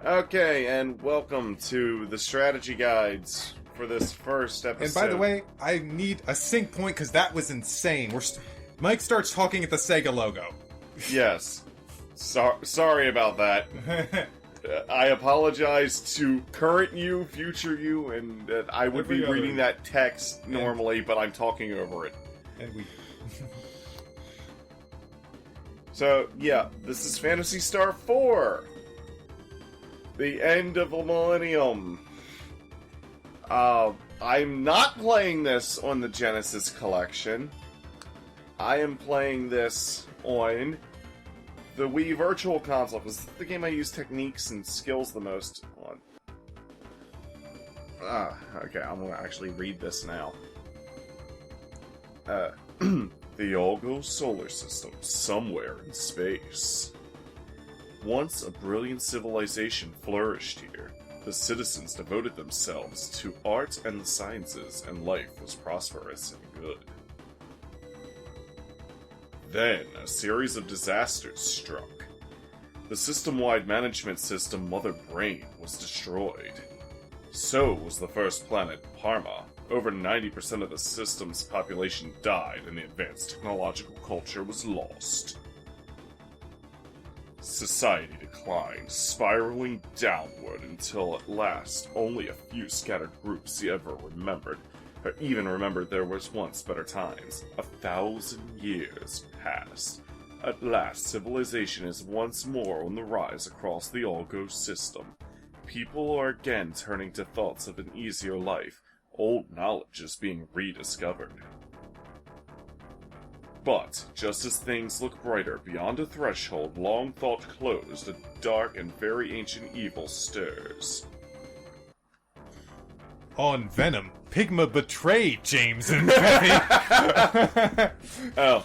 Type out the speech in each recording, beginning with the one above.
Okay, and welcome to the strategy guides for this first episode. And by the way, I need a sync point because that was insane. Mike starts talking at the Sega logo. Yes. Sorry about that. I apologize to current you, future you, and I would be reading that text normally, but I'm talking over it. And we... So, yeah, this is Phantasy Star 4. The end of the millennium. I'm not playing this on the Genesis collection. I am playing this on the Wii Virtual Console, because it's the game I use techniques and skills the most on. Okay, I'm gonna actually read this now. The Algo solar system, somewhere in space. Once a brilliant civilization flourished here. The citizens devoted themselves to art and the sciences, and life was prosperous and good. Then, a series of disasters struck. The system-wide management system Mother Brain was destroyed. So was the first planet, Parma. Over 90% of the system's population died, and the advanced technological culture was lost. Society declined, spiraling downward until at last only a few scattered groups ever remembered, or even remembered there was once better times. 1,000 years passed. At last, civilization is once more on the rise across the Algo system. People are again turning to thoughts of an easier life. Old knowledge is being rediscovered. But, just as things look brighter beyond a threshold long thought closed, a dark and very ancient evil stirs. On Venom, Pigma betrayed James and Peppy. Oh,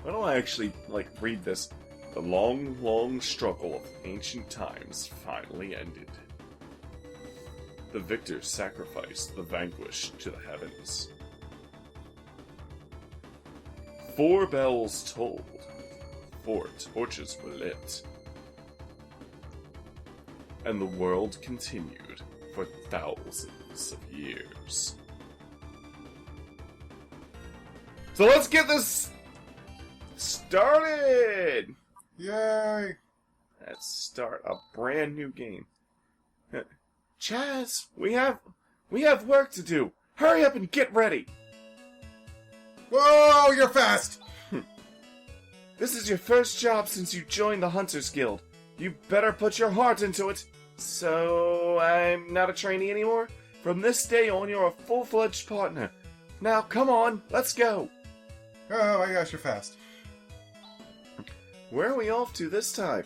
why don't I actually, read this? The long, long struggle of ancient times finally ended. The victor sacrificed the vanquished to the heavens. 4 bells tolled, 4 torches were lit, and the world continued for thousands of years. So let's get this started! Yay! Let's start a brand new game. Chaz, we have work to do. Hurry up and get ready. Whoa, you're fast! This is your first job since you joined the Hunters Guild. You better put your heart into it. So, I'm not a trainee anymore? From this day on, you're a full-fledged partner. Now, come on, let's go. Oh, I guess you're fast. Where are we off to this time?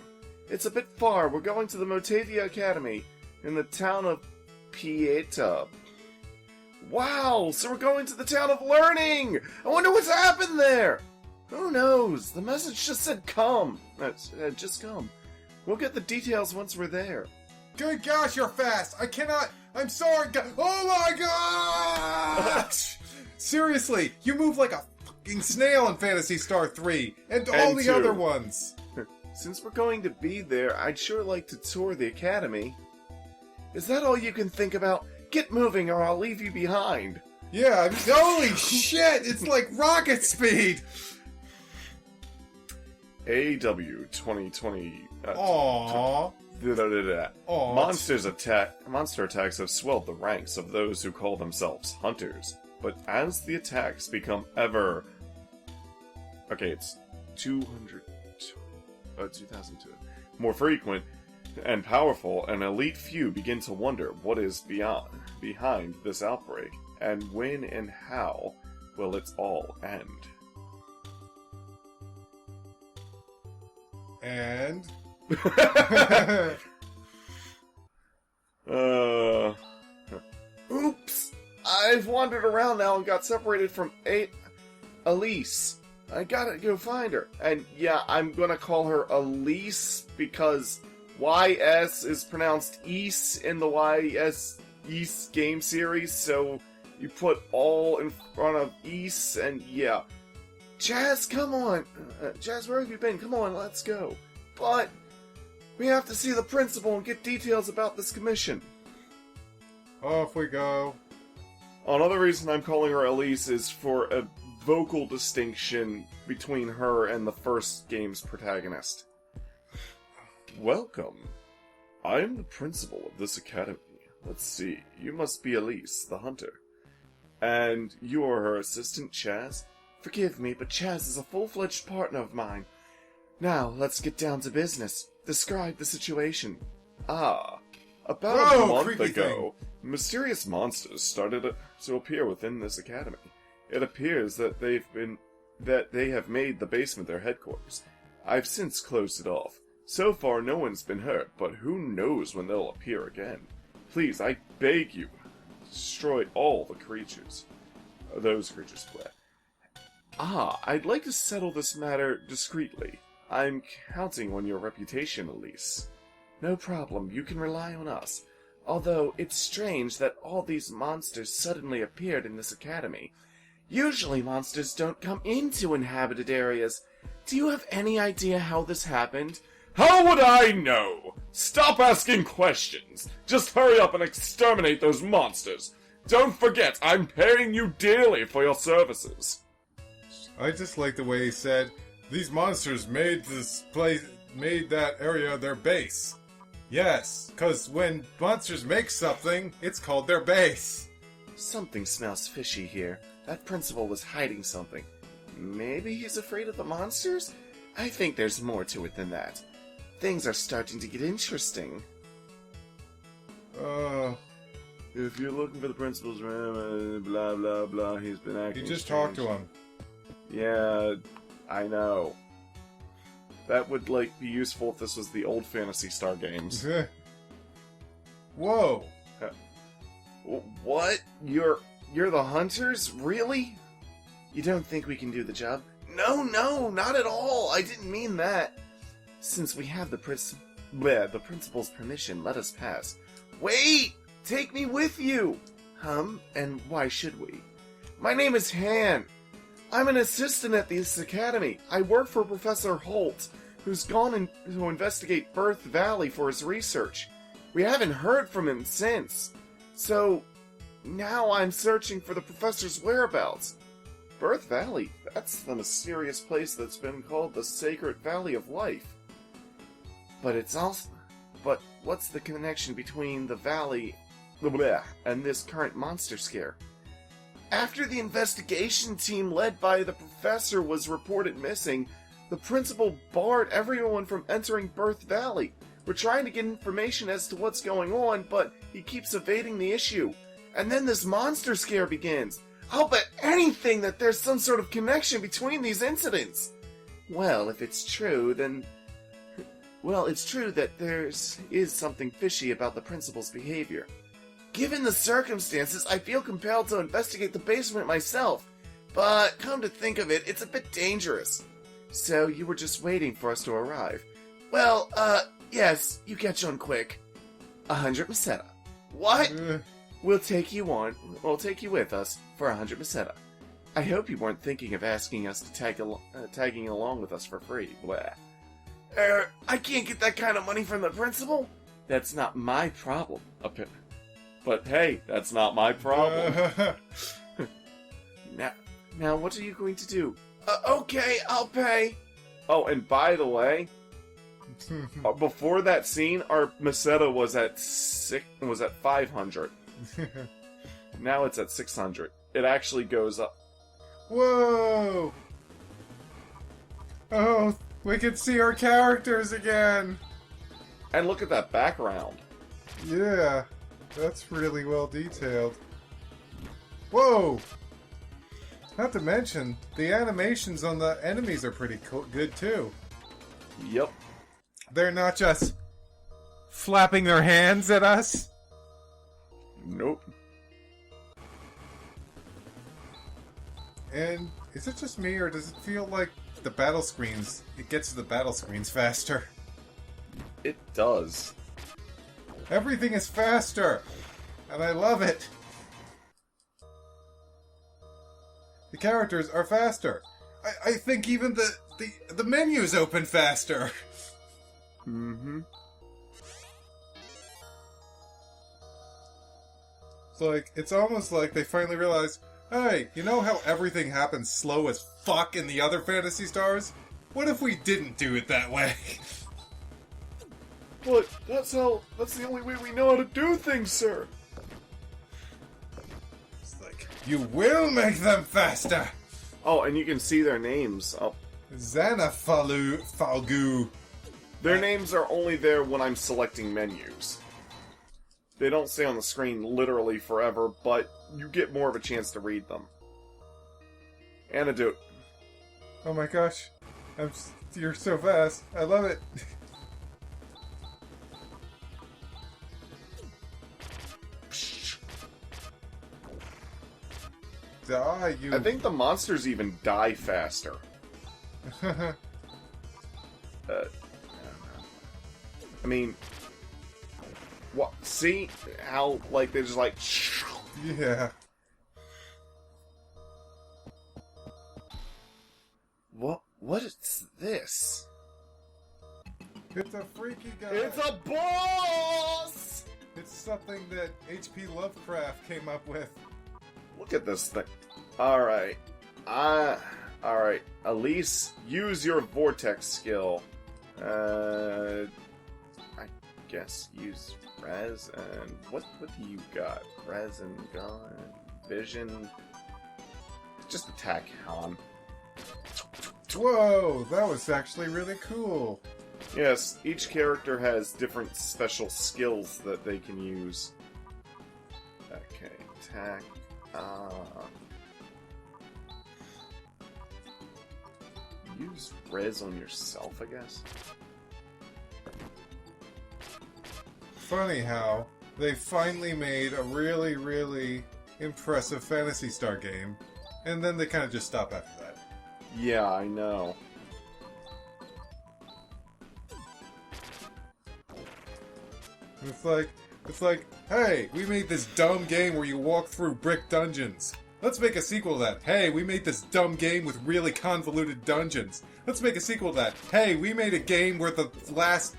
It's a bit far. We're going to the Motavia Academy in the town of Pieta. Wow, so we're going to the town of learning! I wonder what's happened there! Who knows? The message just said come. Just come. We'll get the details once we're there. Good gosh, you're fast! I'm sorry, oh my gosh! Seriously, you move like a fucking snail in Phantasy Star 3, and all the 2. other ones! Since we're going to be there, I'd sure like to tour the academy. Is that all you can think about? Get moving or I'll leave you behind. Yeah, holy shit, it's like rocket speed! AW 2020. Aww. Monster attacks have swelled the ranks of those who call themselves hunters. But as the attacks become ever... Okay, it's 2002. More frequent and powerful, an elite few begin to wonder what is behind this outbreak, and when and how will it all end. And... Oops! I've wandered around now and got separated from Alys. I gotta go find her. And yeah, I'm gonna call her Alys because YS is pronounced East in the YS East game series, so you put all in front of East, and yeah. Jazz, come on! Jazz, where have you been? Come on, let's go. But We have to see the principal and get details about this commission. Off we go. Another reason I'm calling her Alys is for a vocal distinction between her and the first game's protagonist. Welcome. I am the principal of this academy. Let's see, you must be Alys, the hunter. And you are her assistant, Chaz? Forgive me, but Chaz is a full-fledged partner of mine. Now, let's get down to business. Describe the situation. About a month ago, mysterious monsters started to appear within this academy. It appears that they have made the basement their headquarters. I've since closed it off. So far, no one's been hurt, but who knows when they'll appear again. Please, I beg you, destroy all the creatures. Those creatures, I'd like to settle this matter discreetly. I'm counting on your reputation, Alys. No problem, you can rely on us. Although, it's strange that all these monsters suddenly appeared in this academy. Usually monsters don't come into inhabited areas. Do you have any idea how this happened? How would I know? Stop asking questions. Just hurry up and exterminate those monsters. Don't forget, I'm paying you dearly for your services. I just like the way he said, these monsters made that area their base. Yes, because when monsters make something, it's called their base. Something smells fishy here. That principal was hiding something. Maybe he's afraid of the monsters? I think there's more to it than that. Things are starting to get interesting. If you're looking for the principal's room, blah blah blah, he's been acting. You just talked to him. Yeah, I know. That would, be useful if this was the old Phantasy Star games. Whoa! What? You're the hunters? Really? You don't think we can do the job? No, not at all! I didn't mean that! Since we have the principal's permission, let us pass. Wait! Take me with you! And why should we? My name is Han! I'm an assistant at this academy. I work for Professor Holt, who's gone to investigate Birth Valley for his research. We haven't heard from him since. So, now I'm searching for the professor's whereabouts. Birth Valley? That's the mysterious place that's been called the Sacred Valley of Life. But what's the connection between the valley and this current monster scare? After the investigation team led by the professor was reported missing, the principal barred everyone from entering Birth Valley. We're trying to get information as to what's going on, but he keeps evading the issue. And then this monster scare begins. I'll bet anything that there's some sort of connection between these incidents. Well, if it's true, then... Well, it's true that there is something fishy about the principal's behavior. Given the circumstances, I feel compelled to investigate the basement myself. But, come to think of it, it's a bit dangerous. So, you were just waiting for us to arrive. Well, yes, you catch on quick. 100 Meseta. What? We'll take you with us for 100 Meseta. I hope you weren't thinking of asking us to tagging along with us for free. Blah. I can't get that kind of money from the principal? That's not my problem. But hey, that's not my problem. Now, what are you going to do? Okay, I'll pay. Oh, and by the way, before that scene, our Meseta was at 500. Now it's at 600. It actually goes up. Whoa! Oh, we can see our characters again. And look at that background. Yeah. That's really well detailed. Whoa! Not to mention, the animations on the enemies are pretty good too. Yep. They're not just flapping their hands at us. Nope. And is it just me, or does it feel like the battle screens, it gets to the battle screens faster? It does. Everything is faster, and I love it. The characters are faster. I think even the menus open faster. Mm-hmm. It's like, it's almost like they finally realized, hey, you know how everything happens slow as fuck in the other Phantasy Stars? What if we didn't do it that way? But that's the only way we know how to do things, sir. It's like, you will make them faster! Oh, and you can see their names. Oh, Falgu. their names are only there when I'm selecting menus. They don't stay on the screen literally forever, but you get more of a chance to read them. Antidote. Oh my gosh. You're so fast. I love it. Die, you... I think the monsters even die faster. I mean... What? See how, like, they're just like... Yeah. What is this? It's a freaky guy. It's a boss! It's something that H.P. Lovecraft came up with. Look at this thing. Alright. Alright. Alys, use your vortex skill. I guess use Res and... What do you got? Res and gun... Vision... Just attack Han. Whoa, that was actually really cool. Yes, each character has different special skills that they can use. Okay, attack... Use res on yourself, I guess. Funny how they finally made a really, really impressive Phantasy Star game, and then they kind of just stop after that. Yeah, I know. It's like, hey, we made this dumb game where you walk through brick dungeons. Let's make a sequel to that. Hey, we made this dumb game with really convoluted dungeons. Let's make a sequel to that. Hey, we made a game where the last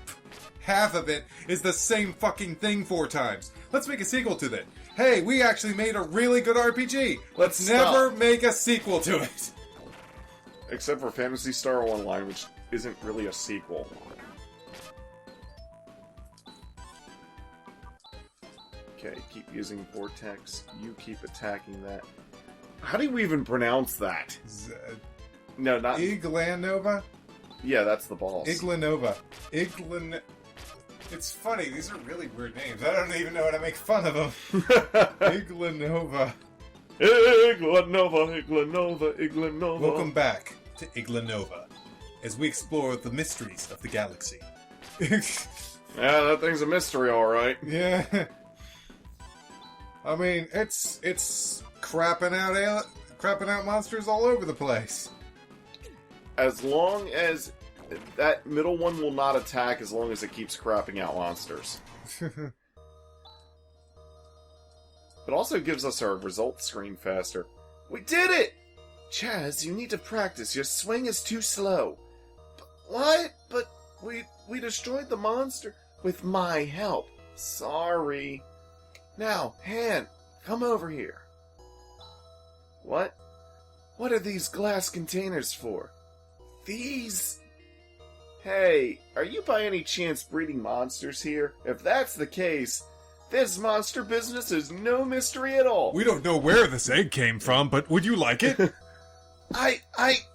half of it is the same fucking thing 4 times. Let's make a sequel to that. Hey, we actually made a really good RPG. Let's never make a sequel to it. Except for Phantasy Star Online, which isn't really a sequel. Okay, keep using Vortex. You keep attacking that. How do you even pronounce that? No, not... Iglanova? Yeah, that's the boss. Iglanova. It's funny, these are really weird names. I don't even know how to make fun of them. Iglanova. Iglanova, Iglanova, Iglanova. Welcome back to Iglanova, as we explore the mysteries of the galaxy. Yeah, that thing's a mystery, alright. Yeah. I mean, it's crapping out monsters all over the place. As long as that middle one will not attack, as long as it keeps crapping out monsters. It also gives us our results screen faster. We did it! Chaz, you need to practice. Your swing is too slow. But what? But we destroyed the monster with my help. Sorry. Now, Han, come over here. What? What are these glass containers for? These... Hey, are you by any chance breeding monsters here? If that's the case, this monster business is no mystery at all. We don't know where this egg came from, but would you like it? I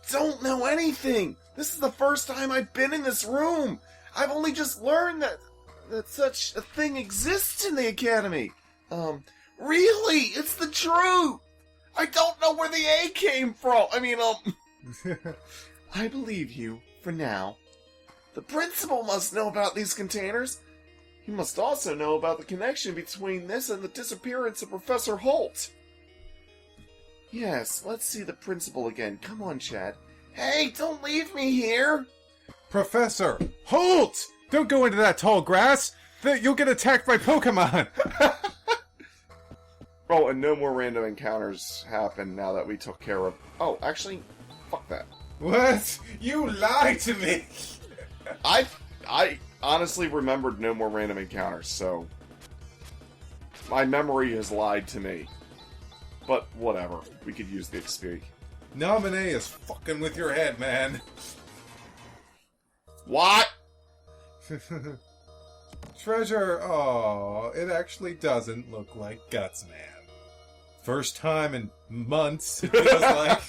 don't know anything. This is the first time I've been in this room. I've only just learned that such a thing exists in the Academy. Really? It's the truth. I don't know where the egg came from. I believe you, for now. The principal must know about these containers. He must also know about the connection between this and the disappearance of Professor Holt. Yes, let's see the principal again. Come on, Chad. Hey, don't leave me here! Professor Holt! Don't go into that tall grass! You'll get attacked by Pokemon! Oh, and no more random encounters happen now that we took care of... Oh, actually, fuck that. What? You lied to me! I honestly remembered no more random encounters, so... My memory has lied to me. But whatever. We could use the XP. Nominee is fucking with your head, man. What? Treasure, oh, it actually doesn't look like Guts, man. First time in months, it feels like.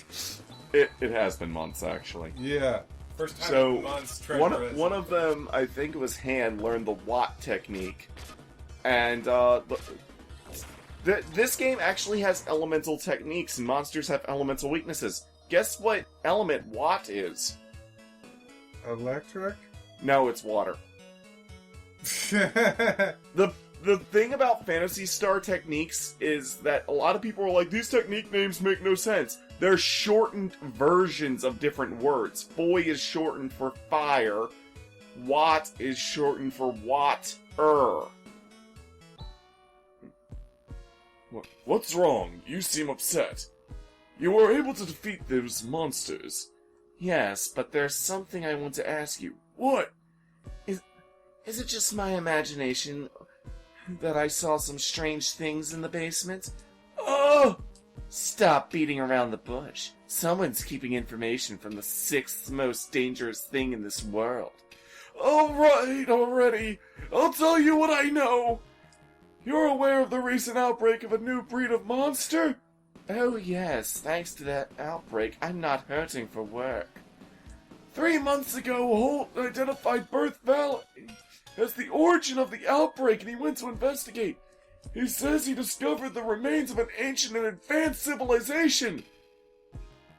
It has been months, actually. Yeah. First time So, in months, Treasure one of them, I think it was Han, learned the Watt technique. And, this game actually has elemental techniques, and monsters have elemental weaknesses. Guess what element Watt is? Electric? No, it's water. The thing about Phantasy Star techniques is that a lot of people are like, these technique names make no sense. They're shortened versions of different words. Boy is shortened for fire. Watt is shortened for water. What's wrong? You seem upset. You were able to defeat those monsters. Yes, but there's something I want to ask you. What? Is it just my imagination that I saw some strange things in the basement? Oh! Stop beating around the bush. Someone's keeping information from the sixth most dangerous thing in this world. Alright, already. I'll tell you what I know. You're aware of the recent outbreak of a new breed of monster? Oh yes, thanks to that outbreak, I'm not hurting for work. 3 months ago, Holt identified Birth Valley as the origin of the outbreak, and he went to investigate. He says he discovered the remains of an ancient and advanced civilization.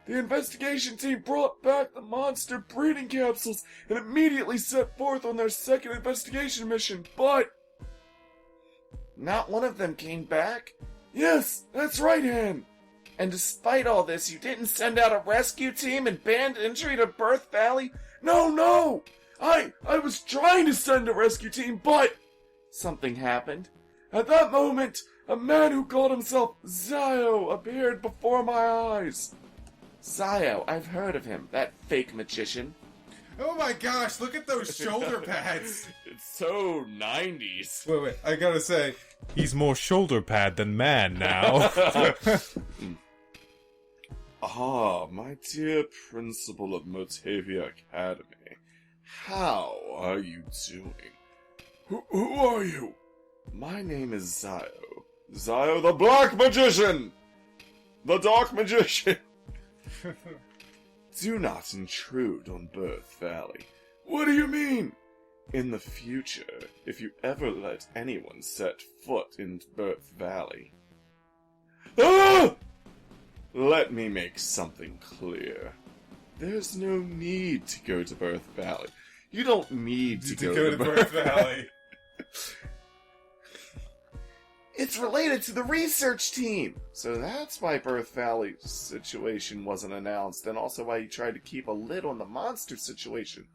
The investigation team brought back the monster breeding capsules and immediately set forth on their second investigation mission, but... Not one of them came back? Yes, that's right, Han. And despite all this, you didn't send out a rescue team and band entry to Birth Valley? No! I was trying to send a rescue team, but... Something happened. At that moment, a man who called himself Zio appeared before my eyes. Zio, I've heard of him, that fake magician. Oh my gosh, look at those shoulder pads! It's so 90s. Wait, I gotta say, he's more shoulder pad than man now. Ah, my dear principal of Motavia Academy. How are you doing? Who are you? My name is Zio. Zio the Black Magician! The Dark Magician! Do not intrude on Birth Valley. What do you mean? In the future, if you ever let anyone set foot in Birth Valley... Ah! Let me make something clear. There's no need to go to Birth Valley. You don't need to go to Birth Valley. It's related to the research team! So that's why Birth Valley's situation wasn't announced, and also why he tried to keep a lid on the monster situation.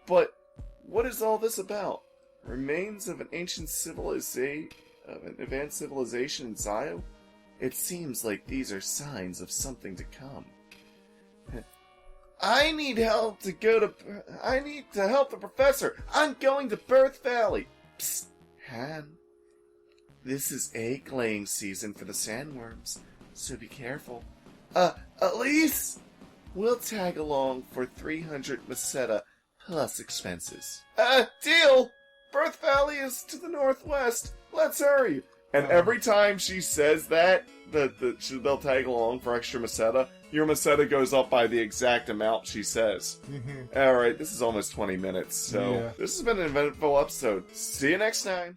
But what is all this about? Remains of an ancient civilization, of an advanced civilization in Zio? It seems like these are signs of something to come. I need help to help the professor! I'm going to Birth Valley! Psst, Han. This is egg-laying season for the sandworms, so be careful. Alys? We'll tag along for 300 meseta plus expenses. Deal! Birth Valley is to the northwest. Let's hurry! And every time she says that they'll tag along for extra meseta, your meseta goes up by the exact amount she says. Alright, this is almost 20 minutes, so this has been an eventful episode. See you next time!